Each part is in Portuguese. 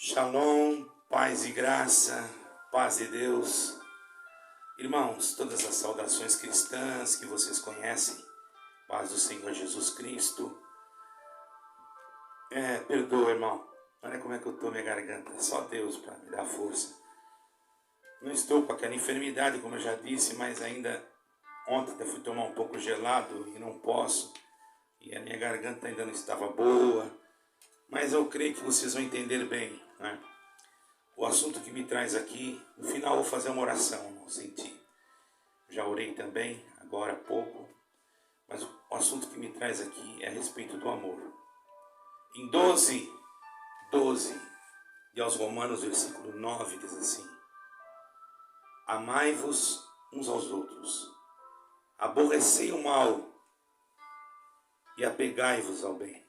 Shalom, paz e graça, paz de Deus. Irmãos, todas as saudações cristãs que vocês conhecem, paz do Senhor Jesus Cristo. Perdoa, irmão, olha como é que eu estou minha garganta, só Deus para me dar força. Não estou com aquela enfermidade, como eu já disse, mas ainda ontem eu fui tomar um pouco gelado e não posso. E a minha garganta ainda não estava boa, mas eu creio que vocês vão entender bem, né? O assunto que me traz aqui, no final eu vou fazer uma oração, não senti. Já orei também, agora há pouco, mas o assunto que me traz aqui é a respeito do amor. Em 12 de aos Romanos, versículo 9, diz assim: amai-vos uns aos outros, aborrecei o mal e apegai-vos ao bem.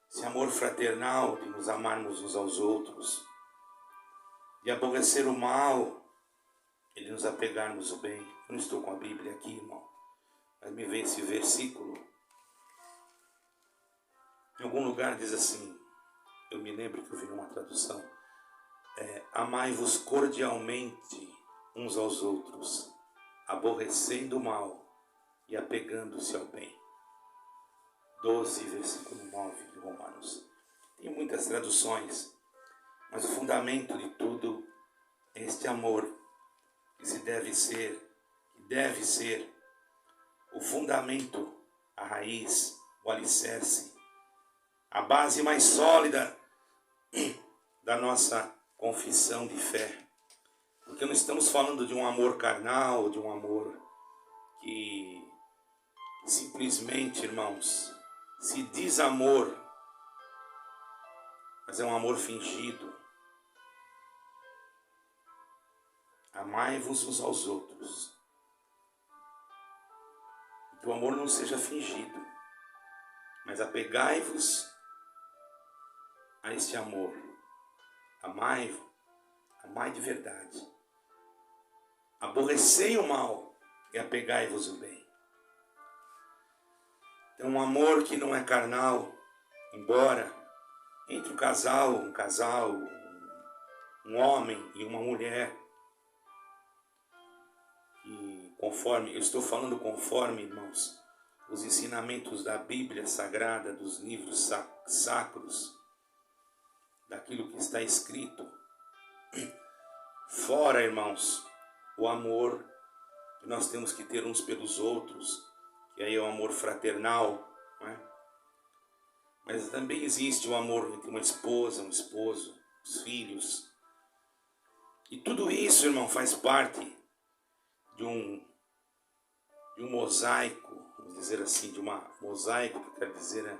Esse amor fraternal de nos amarmos uns aos outros, de aborrecer o mal e de nos apegarmos ao bem. Eu não estou com a Bíblia aqui, irmão, mas me veio esse versículo. Em algum lugar diz assim, eu me lembro que eu vi numa tradução, amai-vos cordialmente uns aos outros, aborrecendo o mal e apegando-se ao bem. 12, versículo 9 de Romanos. Tem muitas traduções, mas o fundamento de tudo é este amor, que deve ser o fundamento, a raiz, o alicerce, a base mais sólida da nossa confissão de fé. Porque não estamos falando de um amor carnal, de um amor que simplesmente, irmãos, se diz amor, mas é um amor fingido. Amai-vos uns aos outros. Que o amor não seja fingido, mas apegai-vos a este amor. Amai de verdade. Aborrecei o mal e apegai-vos o bem. É um amor que não é carnal, embora entre um casal, um homem e uma mulher, e conforme, eu estou falando conforme, irmãos, os ensinamentos da Bíblia Sagrada, dos livros sacros, daquilo que está escrito, fora, irmãos, o amor que nós temos que ter uns pelos outros, que aí é o amor fraternal, né? Mas também existe o amor entre uma esposa, um esposo, os filhos. E tudo isso, irmão, faz parte de um mosaico, vamos dizer assim, de uma mosaico, que quer dizer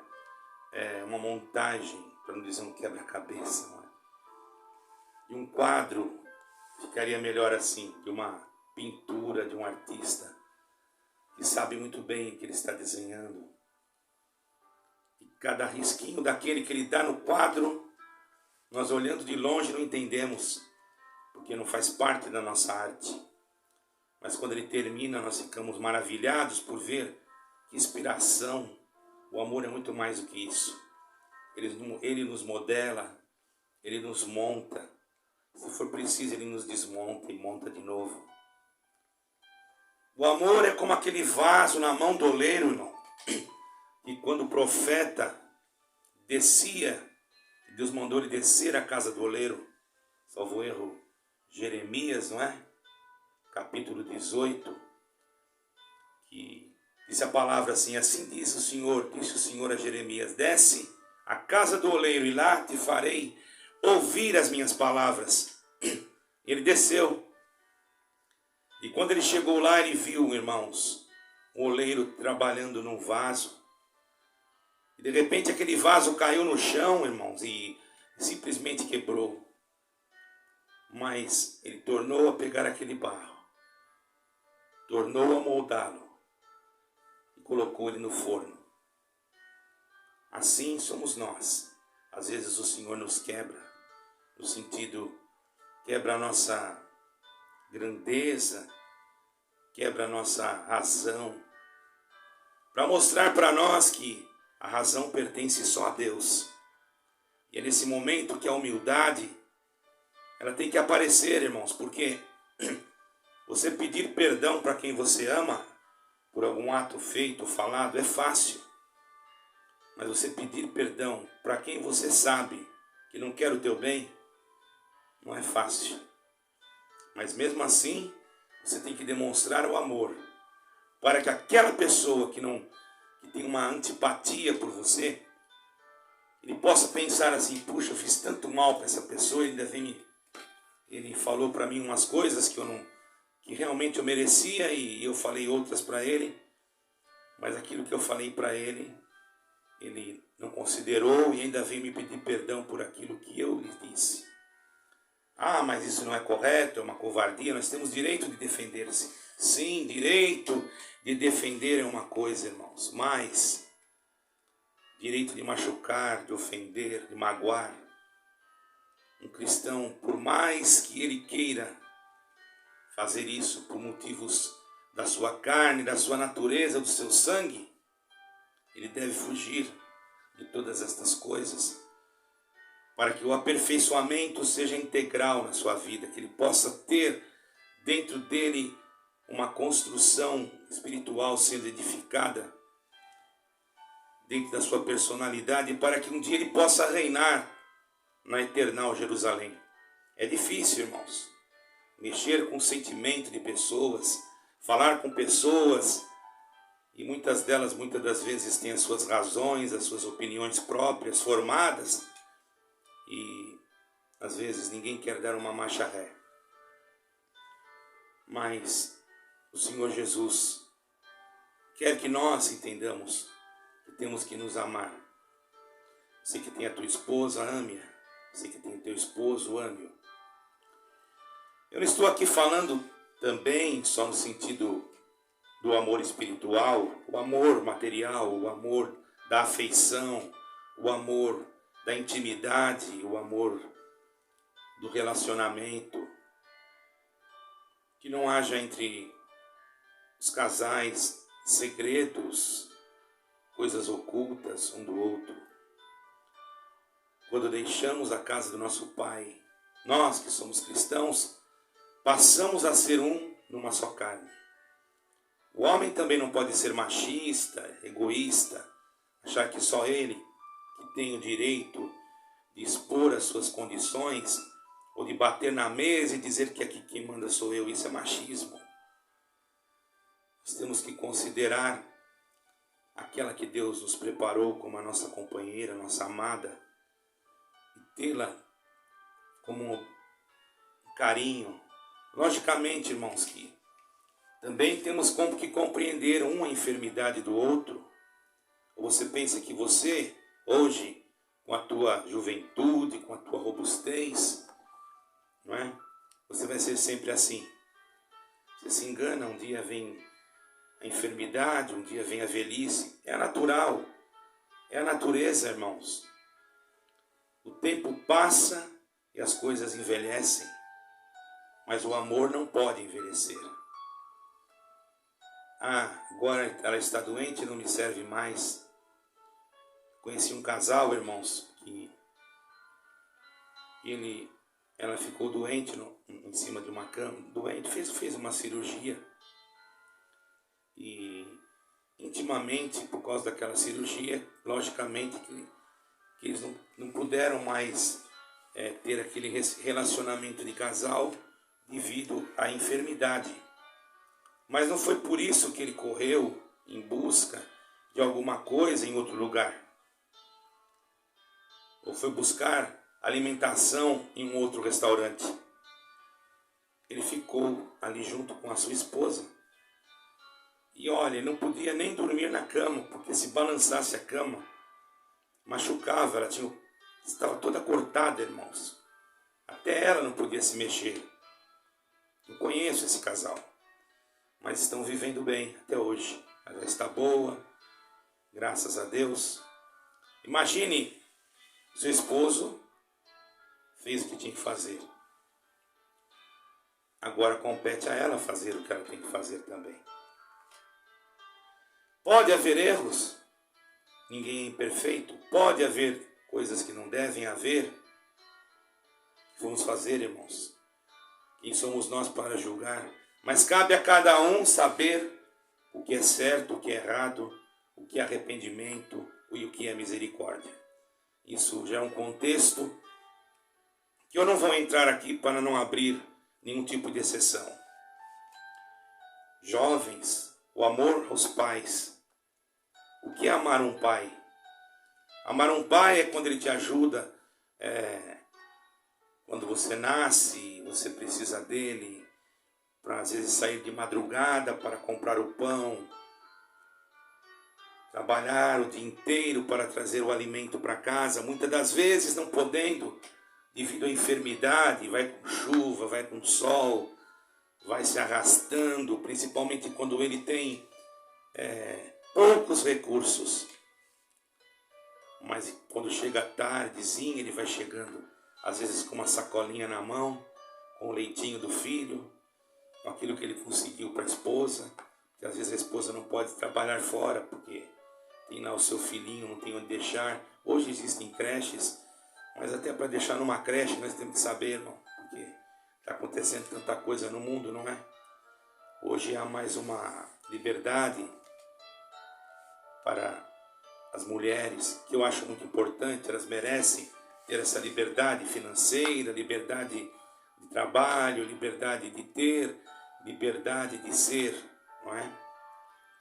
uma montagem, para não dizer um quebra-cabeça, não é? De um quadro, ficaria melhor assim, de uma pintura de um artista, que sabe muito bem o que ele está desenhando. E cada risquinho daquele que ele dá no quadro, nós olhando de longe não entendemos, porque não faz parte da nossa arte. Mas quando ele termina, nós ficamos maravilhados por ver que inspiração. O amor é muito mais do que isso. Ele nos modela, ele nos monta. Se for preciso, ele nos desmonta e monta de novo. O amor é como aquele vaso na mão do oleiro, irmão. E quando o profeta descia, Deus mandou ele descer à casa do oleiro, salvo erro, Jeremias, não é? Capítulo 18, que disse a palavra assim: assim disse o Senhor a Jeremias, desce à casa do oleiro e lá te farei ouvir as minhas palavras. Ele desceu. E quando ele chegou lá, ele viu, irmãos, um oleiro trabalhando num vaso. E de repente aquele vaso caiu no chão, irmãos, e simplesmente quebrou. Mas ele tornou a pegar aquele barro, tornou a moldá-lo e colocou ele no forno. Assim somos nós. Às vezes o Senhor nos quebra, no sentido, quebra a nossa grandeza, quebra a nossa razão, para mostrar para nós que a razão pertence só a Deus. E é nesse momento que a humildade, ela tem que aparecer, irmãos, porque você pedir perdão para quem você ama, por algum ato feito ou falado, é fácil. Mas você pedir perdão para quem você sabe que não quer o teu bem, não é fácil. Mas mesmo assim, você tem que demonstrar o amor, para que aquela pessoa que tem uma antipatia por você, ele possa pensar assim: puxa, eu fiz tanto mal para essa pessoa, ele falou para mim umas coisas que realmente eu merecia, e eu falei outras para ele, mas aquilo que eu falei para ele não considerou e ainda veio me pedir perdão por aquilo que eu lhe disse. Ah, mas isso não é correto, é uma covardia. Nós temos direito de defender-se. Sim, direito de defender é uma coisa, irmãos, mas direito de machucar, de ofender, de magoar. Um cristão, por mais que ele queira fazer isso por motivos da sua carne, da sua natureza, do seu sangue, ele deve fugir de todas estas coisas, para que o aperfeiçoamento seja integral na sua vida, que ele possa ter dentro dele uma construção espiritual sendo edificada dentro da sua personalidade, para que um dia ele possa reinar na eternal Jerusalém. É difícil, irmãos, mexer com o sentimento de pessoas, falar com pessoas, e muitas das vezes têm as suas razões, as suas opiniões próprias, formadas, e às vezes ninguém quer dar uma marcha ré. Mas o Senhor Jesus quer que nós entendamos que temos que nos amar. Você que tem a tua esposa, ame-a. Você que tem o teu esposo, ame-o. Eu não estou aqui falando também só no sentido do amor espiritual, o amor material, o amor da afeição, o amor da intimidade, o amor do relacionamento. Que não haja entre os casais segredos, coisas ocultas um do outro. Quando deixamos a casa do nosso Pai, nós que somos cristãos, passamos a ser um numa só carne. O homem também não pode ser machista, egoísta, achar que só ele que tem o direito de expor as suas condições, ou de bater na mesa e dizer que aqui quem manda sou eu. Isso é machismo. Nós temos que considerar aquela que Deus nos preparou como a nossa companheira, nossa amada, e tê-la como um carinho. Logicamente, irmãos, que também temos que compreender a enfermidade do outro. Ou você pensa que você, hoje, com a tua juventude, com a tua robustez, não é? Você vai ser sempre assim. Você se engana, um dia vem a enfermidade, um dia vem a velhice. É natural, é a natureza, irmãos. O tempo passa e as coisas envelhecem, mas o amor não pode envelhecer. Ah, agora ela está doente e não me serve mais. Conheci um casal, irmãos, que ela ficou doente em cima de uma cama, doente, fez uma cirurgia. E intimamente, por causa daquela cirurgia, logicamente que eles não puderam mais ter aquele relacionamento de casal devido à enfermidade. Mas não foi por isso que ele correu em busca de alguma coisa em outro lugar. Ou foi buscar alimentação em um outro restaurante. Ele ficou ali junto com a sua esposa. E olha, ele não podia nem dormir na cama, porque se balançasse a cama, machucava. Ela estava toda cortada, irmãos. Até ela não podia se mexer. Eu conheço esse casal, mas estão vivendo bem até hoje. Ela está boa, graças a Deus. Imagine, seu esposo fez o que tinha que fazer. Agora compete a ela fazer o que ela tem que fazer também. Pode haver erros, ninguém é imperfeito. Pode haver coisas que não devem haver, que vamos fazer, irmãos? Quem somos nós para julgar? Mas cabe a cada um saber o que é certo, o que é errado, o que é arrependimento e o que é misericórdia. Isso já é um contexto que eu não vou entrar aqui para não abrir nenhum tipo de exceção. Jovens, o amor aos pais. O que é amar um pai? Amar um pai é quando ele te ajuda, quando você nasce, você precisa dele, para às vezes sair de madrugada para comprar o pão, trabalhar o dia inteiro para trazer o alimento para casa, muitas das vezes não podendo, devido à enfermidade, vai com chuva, vai com sol, vai se arrastando, principalmente quando ele tem poucos recursos. Mas quando chega a tardezinha, ele vai chegando, às vezes com uma sacolinha na mão, com o leitinho do filho, com aquilo que ele conseguiu para a esposa, porque às vezes a esposa não pode trabalhar fora, porque tem lá o seu filhinho, não tem onde deixar. Hoje existem creches, mas até para deixar numa creche nós temos que saber, irmão, porque está acontecendo tanta coisa no mundo, não é? Hoje há mais uma liberdade para as mulheres, que eu acho muito importante, elas merecem ter essa liberdade financeira, liberdade de trabalho, liberdade de ter, liberdade de ser, não é?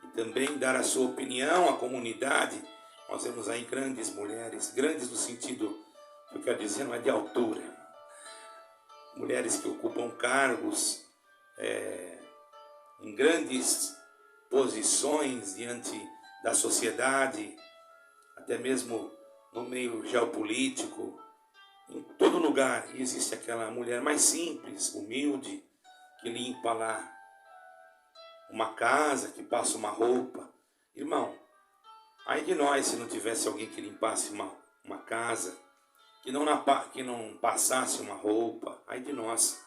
E também dar a sua opinião à comunidade. Nós vemos aí grandes mulheres, grandes no sentido que eu quero dizer, não é de altura. Mulheres que ocupam cargos em grandes posições diante da sociedade, até mesmo no meio geopolítico. Em todo lugar existe aquela mulher mais simples, humilde, que limpa lá uma casa, que passa uma roupa. Irmão, ai de nós se não tivesse alguém que limpasse uma casa, que não passasse uma roupa. Ai de nós,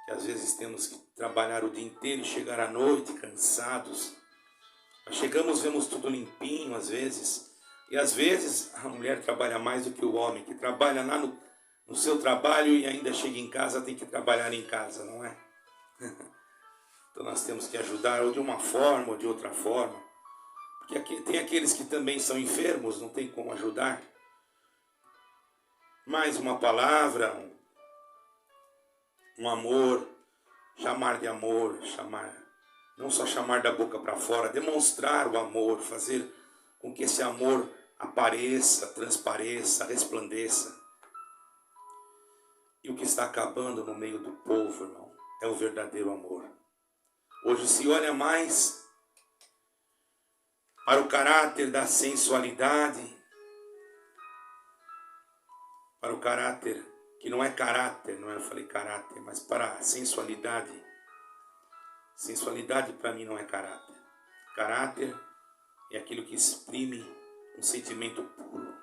que às vezes temos que trabalhar o dia inteiro e chegar à noite cansados. Nós chegamos, vemos tudo limpinho às vezes. E às vezes a mulher trabalha mais do que o homem, que trabalha lá no seu trabalho e ainda chega em casa, tem que trabalhar em casa, não é? Então nós temos que ajudar ou de uma forma ou de outra forma. Porque aqui, tem aqueles que também são enfermos, não tem como ajudar. Mais uma palavra, um amor, chamar de amor, não só chamar da boca para fora, demonstrar o amor, fazer com que esse amor apareça, transpareça, resplandeça. E o que está acabando no meio do povo, irmão, é o verdadeiro amor. Hoje se olha mais para o caráter da sensualidade, para o caráter que não é caráter, não é, eu falei caráter, mas para a sensualidade. Sensualidade para mim não é caráter. Caráter é aquilo que exprime um sentimento puro.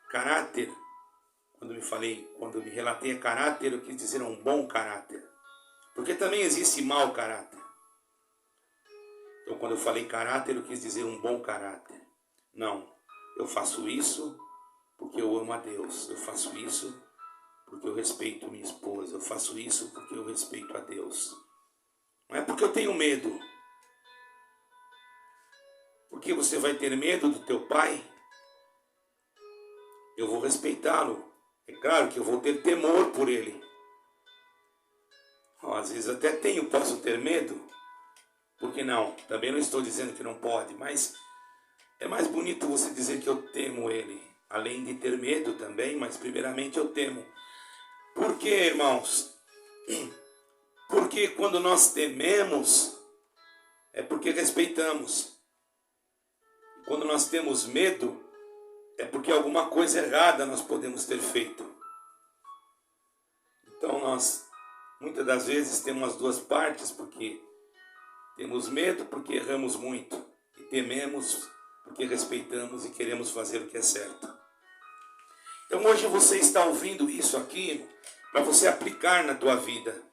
Caráter, quando me relatei a caráter, eu quis dizer um bom caráter. Porque também existe mau caráter. Então quando eu falei caráter, eu quis dizer um bom caráter. Não, eu faço isso porque eu amo a Deus. Eu faço isso porque eu respeito minha esposa. Eu faço isso porque eu respeito a Deus. Não é porque eu tenho medo. Porque você vai ter medo do teu pai? Eu vou respeitá-lo. É claro que eu vou ter temor por ele. Às vezes até posso ter medo. Por que não? Também não estou dizendo que não pode, mas é mais bonito você dizer que eu temo ele. Além de ter medo também, mas primeiramente eu temo. Por quê, irmãos? Porque quando nós tememos, é porque respeitamos. Quando nós temos medo, é porque alguma coisa errada nós podemos ter feito. Então nós, muitas das vezes, temos as duas partes, porque temos medo porque erramos muito. E tememos porque respeitamos e queremos fazer o que é certo. Então hoje você está ouvindo isso aqui para você aplicar na tua vida.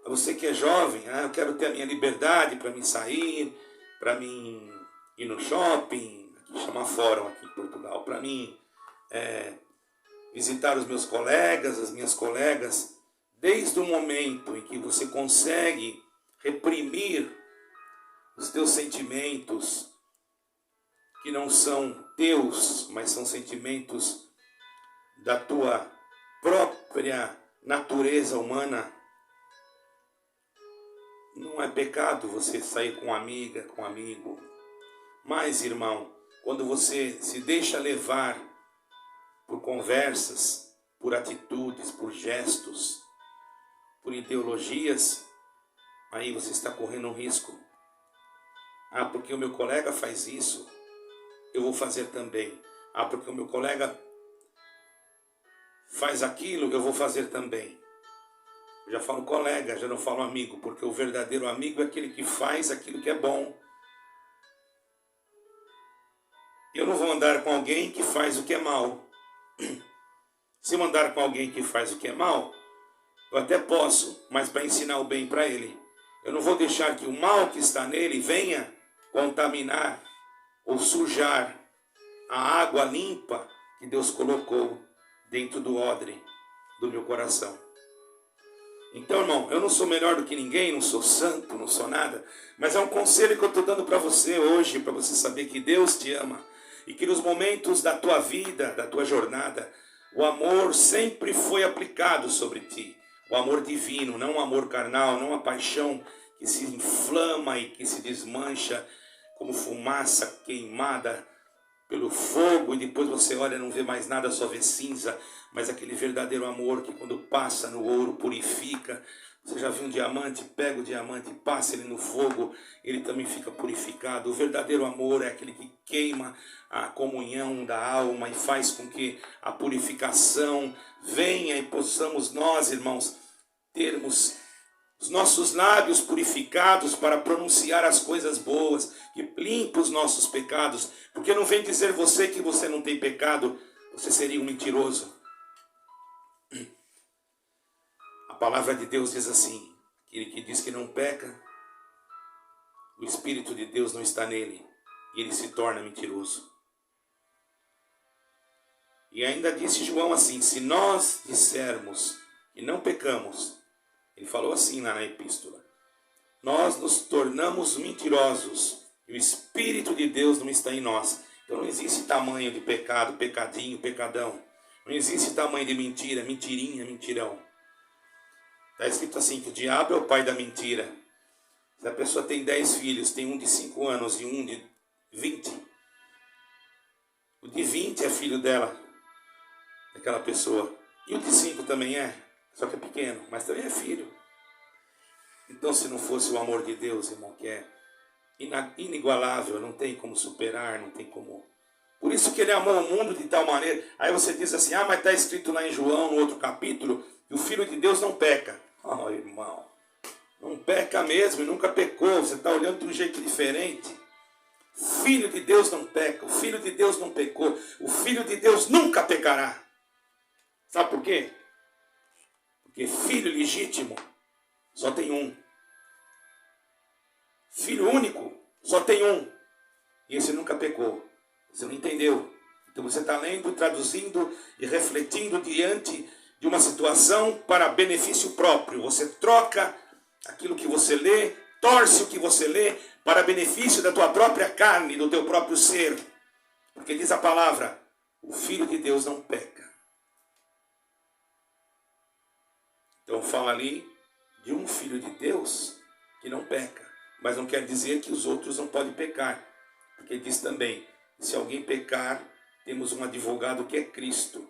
Para você que é jovem, eu quero ter a minha liberdade para me sair, para mim ir no shopping, chama fórum aqui em Portugal. Para mim, visitar os meus colegas, as minhas colegas, desde o momento em que você consegue reprimir os teus sentimentos, que não são teus, mas são sentimentos da tua própria natureza humana, não é pecado você sair com amiga, com amigo. Mas, irmão, quando você se deixa levar por conversas, por atitudes, por gestos, por ideologias, aí você está correndo um risco. Ah, porque o meu colega faz isso, eu vou fazer também. Ah, porque o meu colega faz aquilo, eu vou fazer também. Eu já falo colega, já não falo amigo, porque o verdadeiro amigo é aquele que faz aquilo que é bom. Eu não vou andar com alguém que faz o que é mal. Se eu andar com alguém que faz o que é mal, eu até posso, mas para ensinar o bem para ele. Eu não vou deixar que o mal que está nele venha contaminar ou sujar a água limpa que Deus colocou dentro do odre do meu coração. Então, irmão, eu não sou melhor do que ninguém, não sou santo, não sou nada, mas é um conselho que eu estou dando para você hoje, para você saber que Deus te ama e que nos momentos da tua vida, da tua jornada, o amor sempre foi aplicado sobre ti. O amor divino, não o amor carnal, não a paixão que se inflama e que se desmancha como fumaça queimada pelo fogo, e depois você olha e não vê mais nada, só vê cinza. Mas aquele verdadeiro amor que quando passa no ouro purifica. Você já viu um diamante? Pega o diamante, passa ele no fogo, ele também fica purificado. O verdadeiro amor é aquele que queima a comunhão da alma e faz com que a purificação venha e possamos nós, irmãos, termos os nossos lábios purificados para pronunciar as coisas boas, que limpa os nossos pecados. Porque não vem dizer você que você não tem pecado, você seria um mentiroso. A palavra de Deus diz assim: aquele que diz que não peca, o Espírito de Deus não está nele, e ele se torna mentiroso. E ainda disse João assim: se nós dissermos que não pecamos, ele falou assim lá na epístola, nós nos tornamos mentirosos, e o Espírito de Deus não está em nós. Então não existe tamanho de pecado, pecadinho, pecadão. Não existe tamanho de mentira, mentirinha, mentirão. Está escrito assim, que o diabo é o pai da mentira. Se a pessoa tem 10 filhos, tem um de 5 anos e um de 20, o de 20 é filho dela, daquela pessoa. E o de 5 também é, só que é pequeno, mas também é filho. Então, se não fosse o amor de Deus, irmão, que é inigualável, não tem como superar, não tem como... Por isso que ele amou o mundo de tal maneira. Aí você diz assim, mas está escrito lá em João, no outro capítulo, que o Filho de Deus não peca. Oh, irmão, não peca mesmo, e nunca pecou. Você está olhando de um jeito diferente. Filho de Deus não peca, o Filho de Deus não pecou, o Filho de Deus nunca pecará. Sabe por quê? Porque filho legítimo só tem um. Filho único só tem um. E esse nunca pecou. Você não entendeu. Então você está lendo, traduzindo e refletindo diante de uma situação para benefício próprio. Você troca aquilo que você lê, torce o que você lê para benefício da tua própria carne, do teu próprio ser. Porque diz a palavra, o Filho de Deus não peca. Então fala ali de um Filho de Deus que não peca. Mas não quer dizer que os outros não podem pecar. Porque diz também, se alguém pecar, temos um advogado que é Cristo.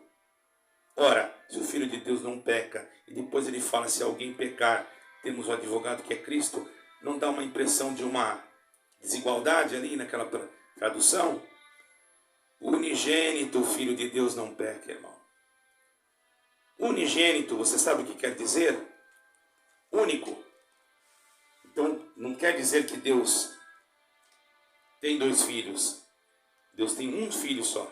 Ora, se o Filho de Deus não peca, e depois ele fala, se alguém pecar, temos um advogado que é Cristo, não dá uma impressão de uma desigualdade ali naquela tradução? O unigênito, o Filho de Deus não peca, irmão. Unigênito, você sabe o que quer dizer? Único. Então, não quer dizer que Deus tem 2 filhos. Deus tem um filho só.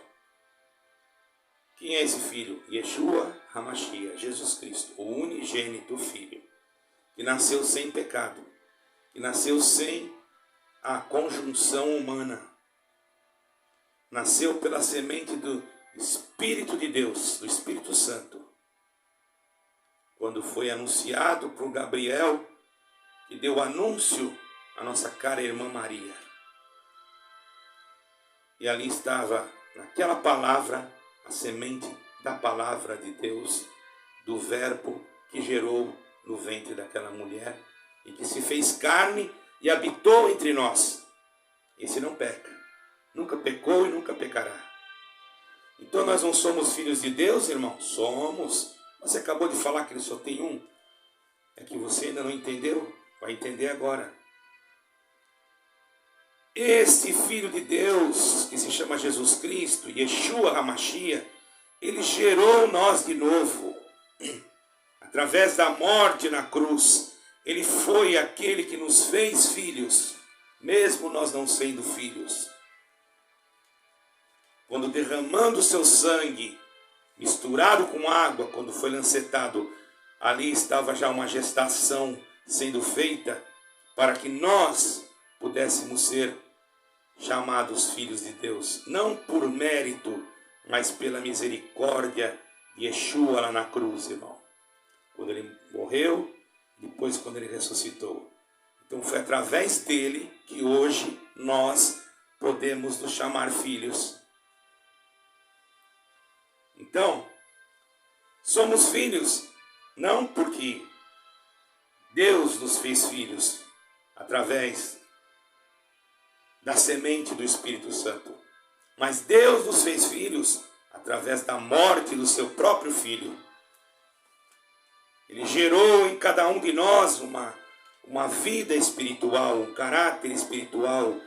Quem é esse filho? Yeshua HaMashiach, Jesus Cristo, o unigênito Filho, que nasceu sem pecado, que nasceu sem a conjunção humana. nasceu pela semente do Espírito de Deus, do Espírito Santo. Quando foi anunciado por Gabriel, que deu o anúncio à nossa cara irmã Maria. E ali estava, naquela palavra, a semente da palavra de Deus, do verbo que gerou no ventre daquela mulher e que se fez carne e habitou entre nós. Esse não peca, nunca pecou e nunca pecará. Então nós não somos filhos de Deus, irmão? Somos. Você acabou de falar que ele só tem um. É que você ainda não entendeu? Vai entender agora. Este Filho de Deus, que se chama Jesus Cristo, Yeshua HaMashiach, ele gerou nós de novo. Através da morte na cruz, ele foi aquele que nos fez filhos, mesmo nós não sendo filhos. Quando derramando o seu sangue, misturado com água, quando foi lancetado, ali estava já uma gestação sendo feita para que nós pudéssemos ser chamados filhos de Deus, não por mérito, mas pela misericórdia de Yeshua lá na cruz, irmão. Quando ele morreu, depois quando ele ressuscitou. Então foi através dele que hoje nós podemos nos chamar filhos. Então, somos filhos não porque Deus nos fez filhos através da semente do Espírito Santo, mas Deus nos fez filhos através da morte do seu próprio Filho. Ele gerou em cada um de nós uma vida espiritual, um caráter espiritual,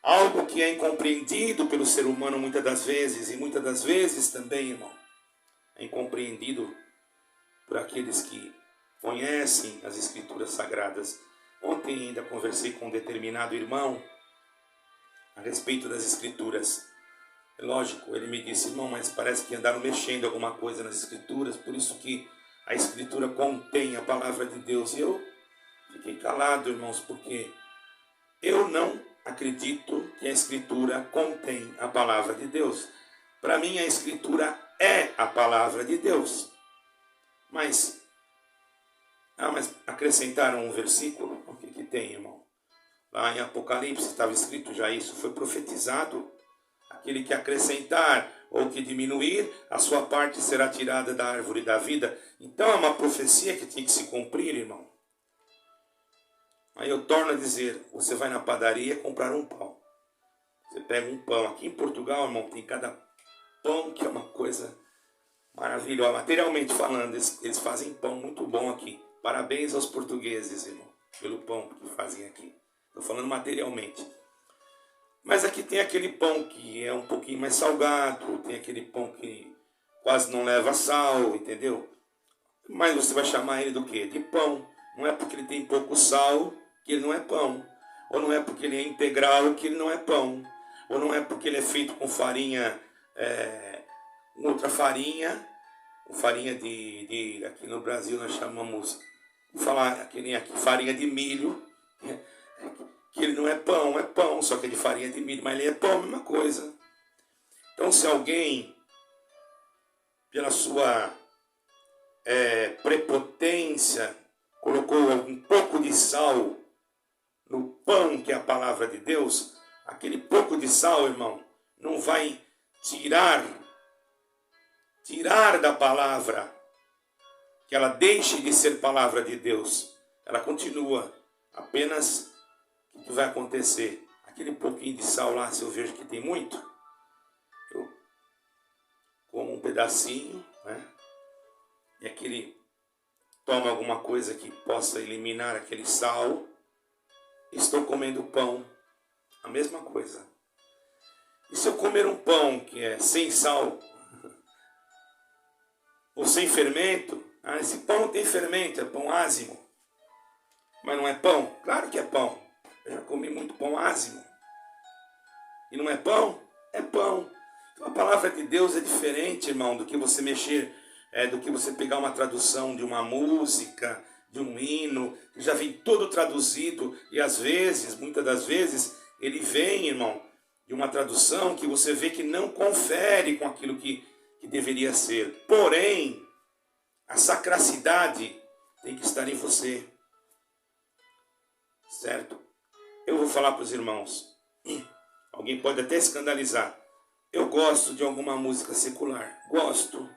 algo que é incompreendido pelo ser humano muitas das vezes, e muitas das vezes também, irmão, é incompreendido por aqueles que conhecem as Escrituras Sagradas. Ontem ainda conversei com um determinado irmão a respeito das Escrituras. Lógico, ele me disse, irmão, mas parece que andaram mexendo alguma coisa nas Escrituras, por isso que a Escritura contém a palavra de Deus. E eu fiquei calado, irmãos, porque eu não acredito que a Escritura contém a palavra de Deus. Para mim, a Escritura é a palavra de Deus. Mas acrescentaram um versículo. O que tem, irmão? Lá em Apocalipse estava escrito já isso, foi profetizado. Aquele que acrescentar ou que diminuir, a sua parte será tirada da árvore da vida. Então é uma profecia que tinha que se cumprir, irmão. Aí eu torno a dizer, você vai na padaria comprar um pão. Você pega um pão. Aqui em Portugal, irmão, tem cada pão que é uma coisa maravilhosa. Materialmente falando, eles fazem pão muito bom aqui. Parabéns aos portugueses, irmão, pelo pão que fazem aqui. Estou falando materialmente. Mas aqui tem aquele pão que é um pouquinho mais salgado, tem aquele pão que quase não leva sal, entendeu? Mas você vai chamar ele do quê? De pão. Não é porque ele tem pouco sal que ele não é pão. Ou não é porque ele é integral que ele não é pão. Ou não é porque ele é feito com farinha, outra farinha, farinha de aqui no Brasil nós chamamos, vou falar que nem aqui, farinha de milho, que ele não é pão, só que é de farinha de milho, mas ele é pão, a mesma coisa. Então se alguém, pela sua prepotência, colocou um pouco de sal no pão que é a palavra de Deus, aquele pouco de sal, irmão, não vai tirar da palavra, que ela deixe de ser palavra de Deus. Ela continua, apenas o que vai acontecer? Aquele pouquinho de sal lá, se eu vejo que tem muito, eu como um pedacinho, né? E aquele toma alguma coisa que possa eliminar aquele sal, estou comendo pão, a mesma coisa. E se eu comer um pão que é sem sal, ou sem fermento, esse pão não tem fermento, é pão ázimo, mas não é pão? Claro que é pão, eu já comi muito pão ázimo, e não é pão? É pão. Então a palavra de Deus é diferente, irmão, do que você mexer, do que você pegar uma tradução de uma música, de um hino, que já vem todo traduzido, e às vezes, muitas das vezes, ele vem, irmão, de uma tradução que você vê que não confere com aquilo que deveria ser. Porém, a sacracidade tem que estar em você. Certo? Eu vou falar para os irmãos. Alguém pode até escandalizar. Eu gosto de alguma música secular. Gosto.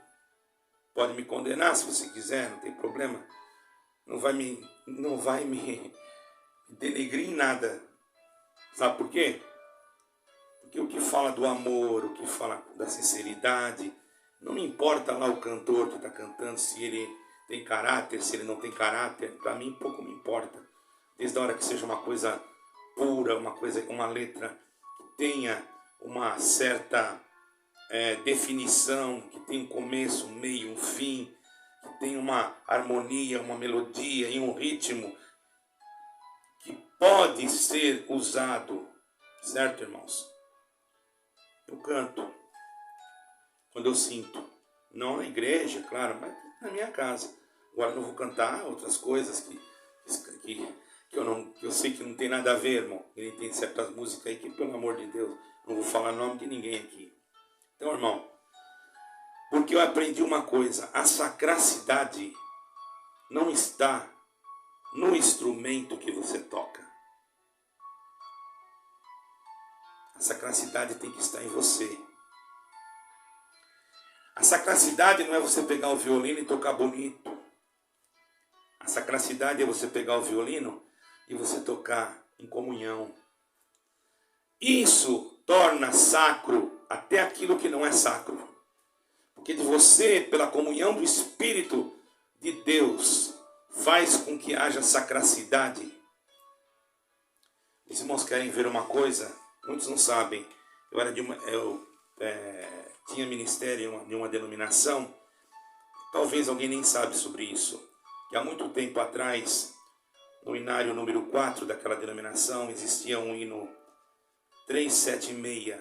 Pode me condenar se você quiser, não tem problema. Não vai me denegrir em nada. Sabe por quê? Porque o que fala do amor, o que fala da sinceridade, não me importa lá o cantor que está cantando, se ele tem caráter, se ele não tem caráter. Para mim, pouco me importa. Desde a hora que seja uma coisa pura, uma letra que tenha uma certa definição, que tenha um começo, um meio, um fim, que tenha uma harmonia, uma melodia e um ritmo que pode ser usado, certo, irmãos? Eu canto quando eu sinto, não na igreja, claro, mas na minha casa. Agora não vou cantar outras coisas que eu sei que não tem nada a ver, irmão. Ele tem certas músicas aí que, pelo amor de Deus, não vou falar nome de ninguém aqui. Então, irmão, porque eu aprendi uma coisa, a sacracidade não está no instrumento que você toca. A sacracidade tem que estar em você. A sacracidade não é você pegar o violino e tocar bonito. A sacracidade é você pegar o violino e você tocar em comunhão. Isso torna sacro até aquilo que não é sacro. Porque de você, pela comunhão do Espírito de Deus, faz com que haja sacracidade. Os irmãos querem ver uma coisa? Muitos não sabem. Eu tinha ministério de uma denominação. Talvez alguém nem sabe sobre isso. Que há muito tempo atrás, no hinário número 4 daquela denominação, existia um hino 376,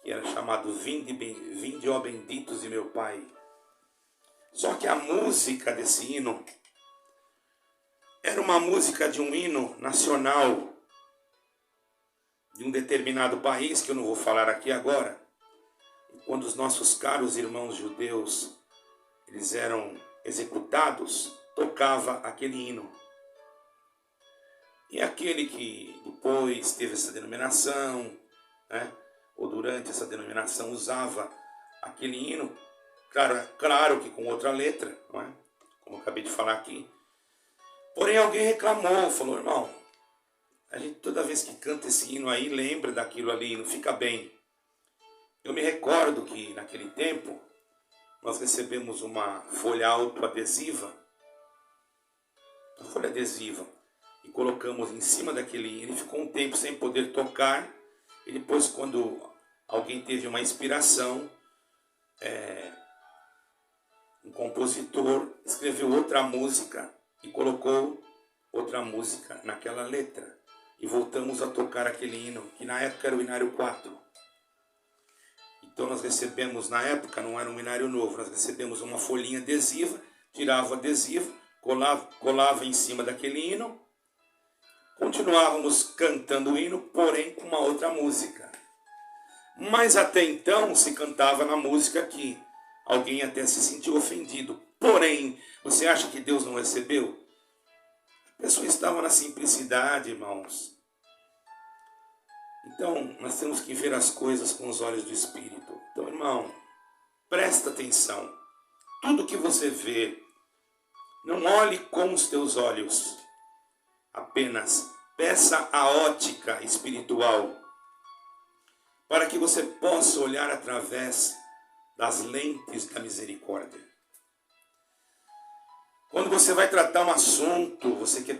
que era chamado Vinde, ó benditos de meu Pai. Só que a música desse hino era uma música de um hino nacional de um determinado país, que eu não vou falar aqui agora. E quando os nossos caros irmãos judeus eles eram executados, tocava aquele hino. E aquele que depois teve essa denominação, né, ou durante essa denominação usava aquele hino, claro que com outra letra, não é? Como eu acabei de falar aqui. Porém alguém reclamou, falou, irmão, a gente toda vez que canta esse hino aí, lembra daquilo ali, não fica bem. Eu me recordo que naquele tempo, nós recebemos uma folha autoadesiva, e colocamos em cima daquele hino, e ficou um tempo sem poder tocar, e depois quando alguém teve uma inspiração, um compositor escreveu outra música e colocou outra música naquela letra, e voltamos a tocar aquele hino, que na época era o hinário 4. Então nós recebemos, na época não era um hinário novo, nós recebemos uma folhinha adesiva, tirava o adesivo, colava em cima daquele hino, continuávamos cantando o hino, porém com uma outra música. Mas até então se cantava na música que alguém até se sentiu ofendido. Porém, você acha que Deus não recebeu? A pessoa estava na simplicidade, irmãos. Então, nós temos que ver as coisas com os olhos do Espírito. Então, irmão, presta atenção. Tudo que você vê, não olhe com os teus olhos. Apenas peça a ótica espiritual para que você possa olhar através das lentes da misericórdia. Quando você vai tratar um assunto, você que é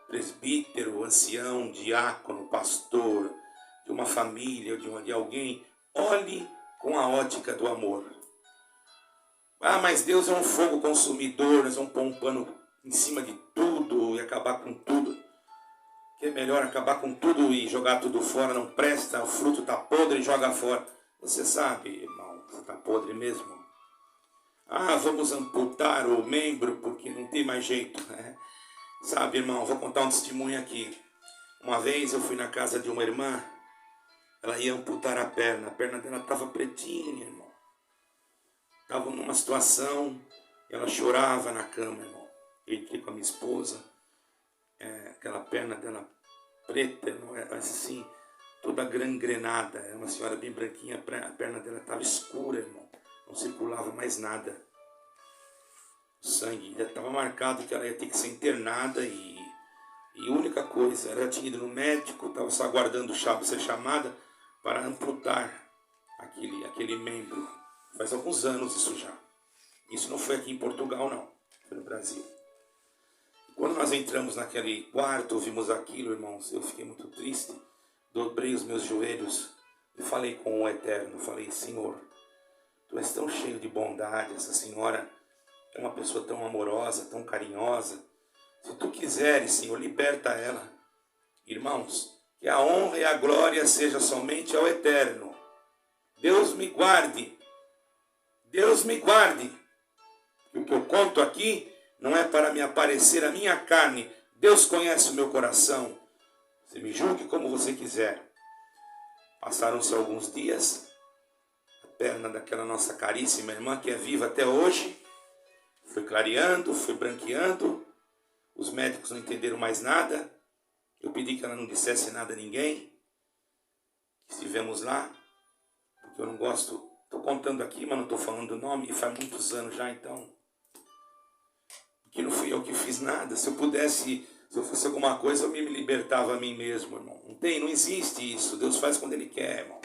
presbítero, ancião, diácono, pastor, de uma família ou de alguém, olhe com a ótica do amor. Ah, mas Deus é um fogo consumidor, nós vamos pôr um pano em cima de tudo e acabar com tudo. Que é melhor acabar com tudo e jogar tudo fora, não presta, o fruto está podre e joga fora. Você sabe, irmão, você está podre mesmo. Ah, vamos amputar o membro porque não tem mais jeito. Sabe, irmão, vou contar um testemunho aqui. Uma vez eu fui na casa de uma irmã ela ia amputar a perna dela estava pretinha, irmão. Estava numa situação, ela chorava na cama, irmão. Eu entrei com a minha esposa, aquela perna dela preta, irmão, assim, toda gangrenada. Era uma senhora bem branquinha, a perna dela estava escura, irmão. Não circulava mais nada. O sangue já estava marcado que ela ia ter que ser internada e a única coisa, ela tinha ido no médico, estava só aguardando ser chamada para amputar aquele membro. Faz alguns anos isso já. Isso não foi aqui em Portugal, não. Foi no Brasil. E quando nós entramos naquele quarto, ouvimos aquilo, irmãos, eu fiquei muito triste. Dobrei os meus joelhos e falei com o Eterno. Falei, Senhor, Tu és tão cheio de bondade. Essa senhora é uma pessoa tão amorosa, tão carinhosa. Se Tu quiseres, Senhor, liberta ela. Irmãos, que a honra e a glória seja somente ao Eterno. Deus me guarde. Deus me guarde. O que eu conto aqui não é para me aparecer a minha carne. Deus conhece o meu coração. Você me julgue como você quiser. Passaram-se alguns dias. A perna daquela nossa caríssima irmã, que é viva até hoje, foi clareando, foi branqueando. Os médicos não entenderam mais nada. Eu pedi que ela não dissesse nada a ninguém. Estivemos lá, porque eu não gosto. Estou contando aqui, mas não estou falando o nome, e faz muitos anos já, então. Porque não fui eu que fiz nada. Se eu fosse alguma coisa, eu me libertava a mim mesmo, irmão. Não existe isso. Deus faz quando Ele quer, irmão.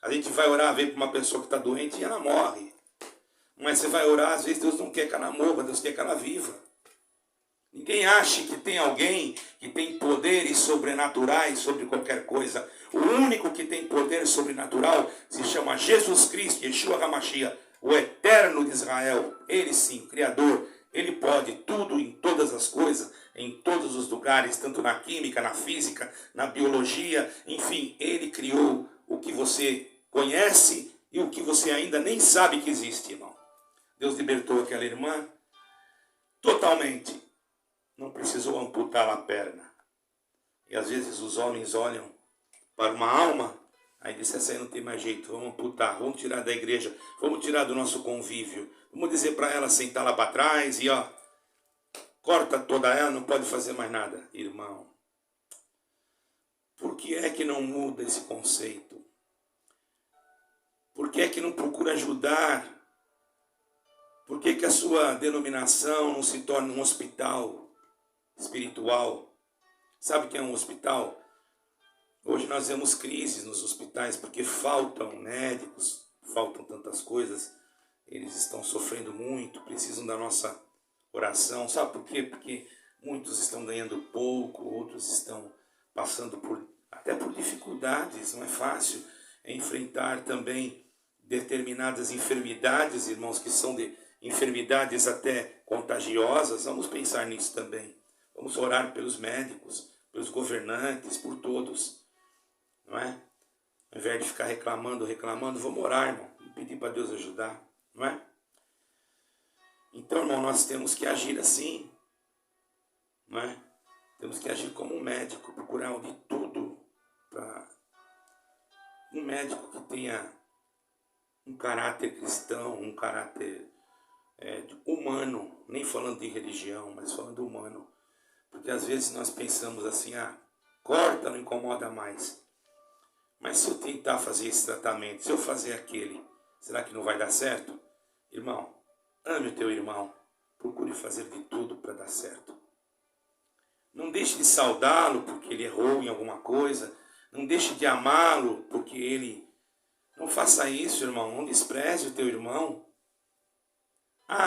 A gente vai orar, vem para uma pessoa que está doente e ela morre. Mas você vai orar, às vezes Deus não quer que ela morra, Deus quer que ela viva. Ninguém ache que tem alguém que tem poderes sobrenaturais sobre qualquer coisa. O único que tem poder sobrenatural se chama Jesus Cristo, Yeshua HaMashiach, o Eterno de Israel. Ele sim, o Criador. Ele pode tudo em todas as coisas, em todos os lugares, tanto na química, na física, na biologia. Enfim, Ele criou o que você conhece e o que você ainda nem sabe que existe, irmão. Deus libertou aquela irmã totalmente. Não precisou amputar a perna. E às vezes os homens olham para uma alma, aí dizem, essa aí não tem mais jeito, vamos amputar, vamos tirar da igreja, vamos tirar do nosso convívio. Vamos dizer para ela sentar lá para trás e corta toda ela, não pode fazer mais nada. Irmão, por que é que não muda esse conceito? Por que é que não procura ajudar? Por que que a sua denominação não se torna um hospital espiritual? Sabe o que é um hospital? Hoje nós vemos crises nos hospitais porque faltam médicos, faltam tantas coisas. Eles estão sofrendo muito, precisam da nossa oração. Sabe por quê? Porque muitos estão ganhando pouco, outros estão passando até por dificuldades. Não é fácil enfrentar também determinadas enfermidades, irmãos, que são de enfermidades até contagiosas. Vamos pensar nisso também. Vamos orar pelos médicos, pelos governantes, por todos. Não é? Ao invés de ficar reclamando, vamos orar, irmão. E pedir para Deus ajudar. Não é? Então, irmão, nós temos que agir assim. Não é? Temos que agir como um médico, procurar de tudo para um médico que tenha um caráter cristão, um caráter humano, nem falando de religião, mas falando humano. Porque às vezes nós pensamos assim, corta, não incomoda mais. Mas se eu tentar fazer esse tratamento, se eu fazer aquele, será que não vai dar certo? Irmão, ame o teu irmão, procure fazer de tudo para dar certo. Não deixe de saudá-lo porque ele errou em alguma coisa, não deixe de amá-lo porque ele... Não faça isso, irmão, não despreze o teu irmão.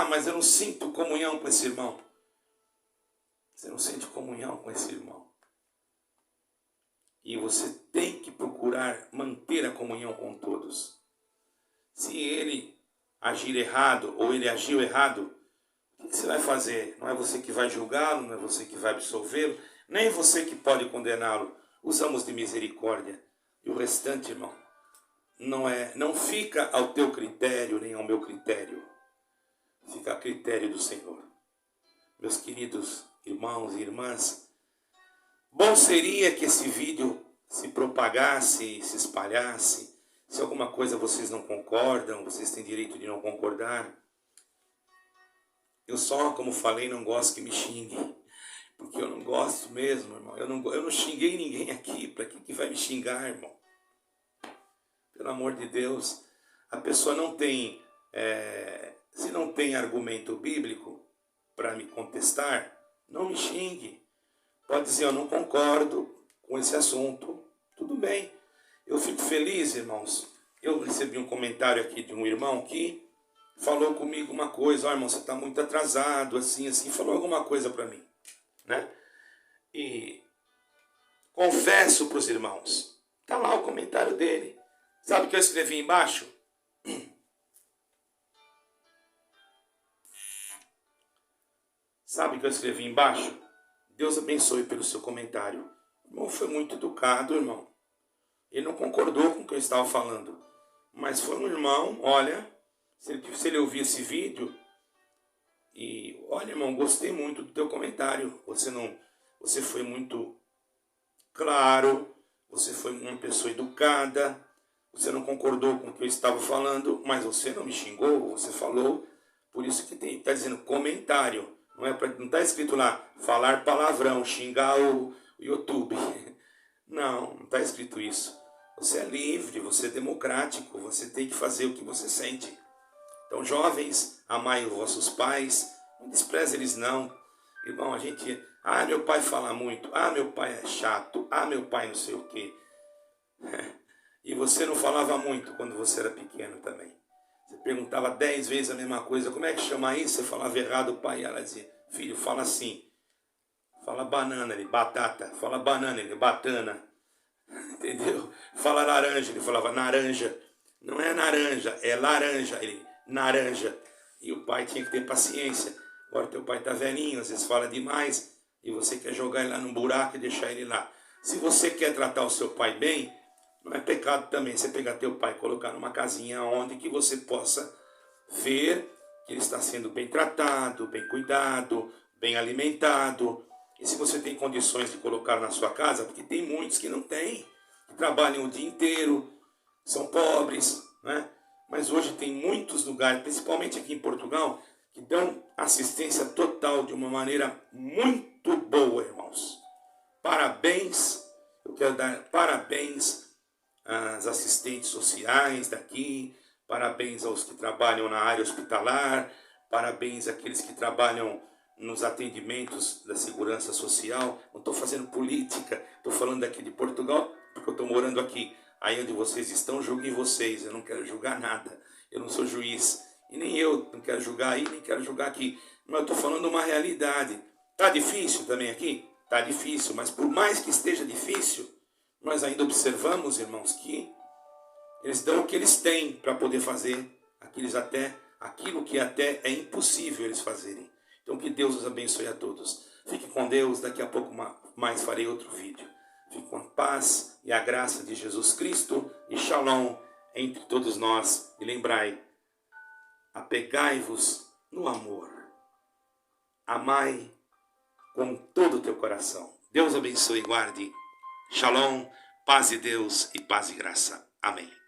Mas eu não sinto comunhão com esse irmão. Você não sente comunhão com esse irmão. E você tem que procurar manter a comunhão com todos. Se ele agir errado ou ele agiu errado, o que você vai fazer? Não é você que vai julgá-lo, não é você que vai absolvê-lo, nem você que pode condená-lo. Usamos de misericórdia. E o restante, irmão, não fica ao teu critério nem ao meu critério. Fica a critério do Senhor. Meus queridos irmãos e irmãs, bom seria que esse vídeo se propagasse, se espalhasse. Se alguma coisa vocês não concordam, vocês têm direito de não concordar. Eu só, como falei, não gosto que me xingue. Porque eu não gosto mesmo, irmão. Eu não xinguei ninguém aqui. Para que vai me xingar, irmão? Pelo amor de Deus. A pessoa não tem... se não tem argumento bíblico para me contestar, não me xingue. Pode dizer, eu não concordo com esse assunto. Tudo bem. Eu fico feliz, irmãos. Eu recebi um comentário aqui de um irmão que falou comigo uma coisa. Ó, irmão, você está muito atrasado, assim. Falou alguma coisa para mim, né? E confesso para os irmãos. Está lá o comentário dele. Sabe o que eu escrevi embaixo? Sabe o que eu escrevi embaixo? Deus abençoe pelo seu comentário. O irmão foi muito educado, irmão. Ele não concordou com o que eu estava falando. Mas foi um irmão, olha, se ele ouvir esse vídeo, e olha, irmão, gostei muito do teu comentário. Você foi muito claro, você foi uma pessoa educada, você não concordou com o que eu estava falando, mas você não me xingou, você falou. Por isso que está dizendo comentário. Não está escrito lá, falar palavrão, xingar o YouTube. Não está escrito isso. Você é livre, você é democrático, você tem que fazer o que você sente. Então, jovens, amai os vossos pais, não despreze eles não. Irmão, a gente... meu pai fala muito, meu pai é chato, meu pai não sei o quê. E você não falava muito quando você era pequeno também. Você perguntava 10 vezes a mesma coisa. Como é que chama isso? Você falava errado, o pai ela dizia, filho, fala assim. Fala banana, ele batata. Fala banana, ele batana. Entendeu? Fala laranja, ele falava naranja. Não é naranja, é laranja. Ele, naranja. E o pai tinha que ter paciência. Agora teu pai tá velhinho, às vezes fala demais. E você quer jogar ele lá no buraco e deixar ele lá. Se você quer tratar o seu pai bem... Não é pecado também você pegar teu pai e colocar numa casinha onde que você possa ver que ele está sendo bem tratado, bem cuidado, bem alimentado. E se você tem condições de colocar na sua casa, porque tem muitos que não têm, que trabalham o dia inteiro, são pobres, né? Mas hoje tem muitos lugares, principalmente aqui em Portugal, que dão assistência total de uma maneira muito boa, irmãos. Parabéns, eu quero dar parabéns às assistentes sociais daqui, parabéns aos que trabalham na área hospitalar, parabéns àqueles que trabalham nos atendimentos da segurança social. Não estou fazendo política, estou falando aqui de Portugal, porque eu estou morando aqui. Aí onde vocês estão, julguem vocês, eu não quero julgar nada, eu não sou juiz, e nem eu não quero julgar aí, nem quero julgar aqui, mas eu estou falando uma realidade. Está difícil também aqui? Está difícil, mas por mais que esteja difícil, nós ainda observamos, irmãos, que eles dão o que eles têm para poder fazer aquilo que até é impossível eles fazerem. Então que Deus os abençoe a todos. Fique com Deus, daqui a pouco mais farei outro vídeo. Fique com a paz e a graça de Jesus Cristo e Shalom entre todos nós. E lembrai, apegai-vos no amor. Amai com todo o teu coração. Deus abençoe e guarde. Shalom, paz de Deus e paz e graça. Amém.